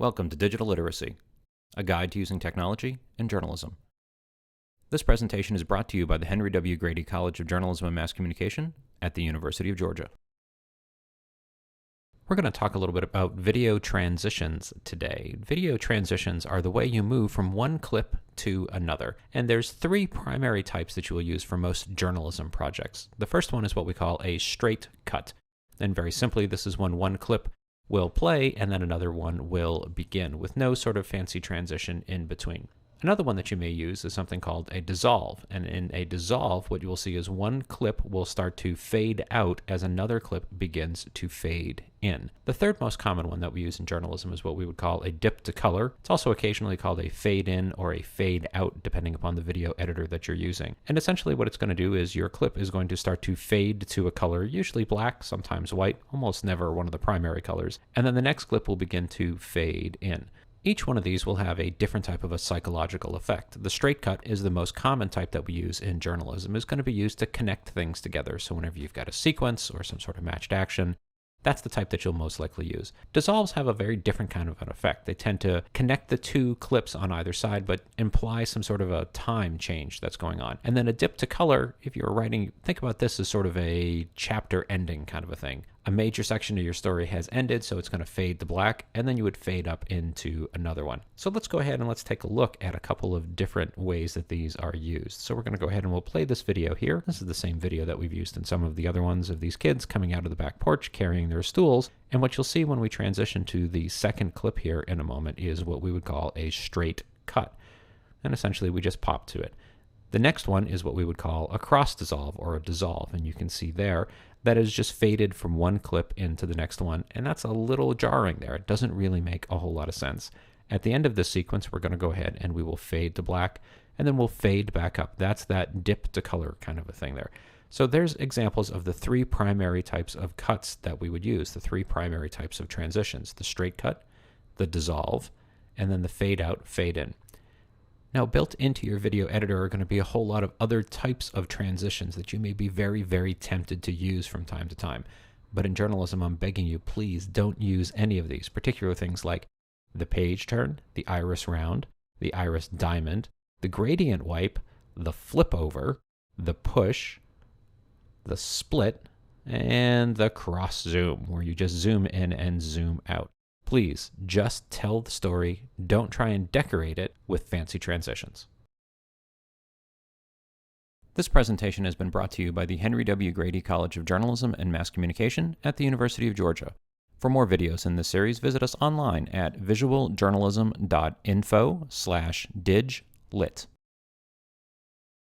Welcome to Digital Literacy, a guide to using technology in journalism. This presentation is brought to you by the Henry W. Grady College of Journalism and Mass Communication at the University of Georgia. We're going to talk a little bit about video transitions today. Video transitions are the way you move from one clip to another. And there's three primary types that you will use for most journalism projects. The first one is what we call a straight cut. And very simply, this is when one clip will play and then another one will begin with no sort of fancy transition in between. Another one that you may use is something called a dissolve. And in a dissolve, what you will see is one clip will start to fade out as another clip begins to fade in. The third most common one that we use in journalism is what we would call a dip to color. It's also occasionally called a fade in or a fade out, depending upon the video editor that you're using. And essentially what it's going to do is your clip is going to start to fade to a color, usually black, sometimes white, almost never one of the primary colors. And then the next clip will begin to fade in. Each one of these will have a different type of a psychological effect. The straight cut is the most common type that we use in journalism. It's going to be used to connect things together. So whenever you've got a sequence or some sort of matched action, that's the type that you'll most likely use. Dissolves have a very different kind of an effect. They tend to connect the two clips on either side, but imply some sort of a time change that's going on. And then a dip to color, if you're writing, think about this as sort of a chapter ending kind of a thing. A major section of your story has ended, so it's going to fade to black, and then you would fade up into another one. So let's go ahead and let's take a look at a couple of different ways that these are used. So we're going to go ahead and we'll play this video here. This is the same video that we've used in some of the other ones of these kids coming out of the back porch carrying their stools. And what you'll see when we transition to the second clip here in a moment is what we would call a straight cut. And essentially we just pop to it. The next one is what we would call a cross dissolve or a dissolve. And you can see there that is just faded from one clip into the next one. And that's a little jarring there. It doesn't really make a whole lot of sense. At the end of this sequence, we're going to go ahead and we will fade to black and then we'll fade back up. That's that dip to color kind of a thing there. So there's examples of the three primary types of cuts that we would use, the three primary types of transitions, the straight cut, the dissolve, and then the fade out, fade in. Now, built into your video editor are going to be a whole lot of other types of transitions that you may be very, very tempted to use from time to time. But in journalism, I'm begging you, please don't use any of these, particular things like the page turn, the iris round, the iris diamond, the gradient wipe, the flip over, the push, the split, and the cross zoom, where you just zoom in and zoom out. Please just tell the story. Don't try and decorate it with fancy transitions. This presentation has been brought to you by the Henry W. Grady College of Journalism and Mass Communication at the University of Georgia. For more videos in this series, visit us online at visualjournalism.info/diglit.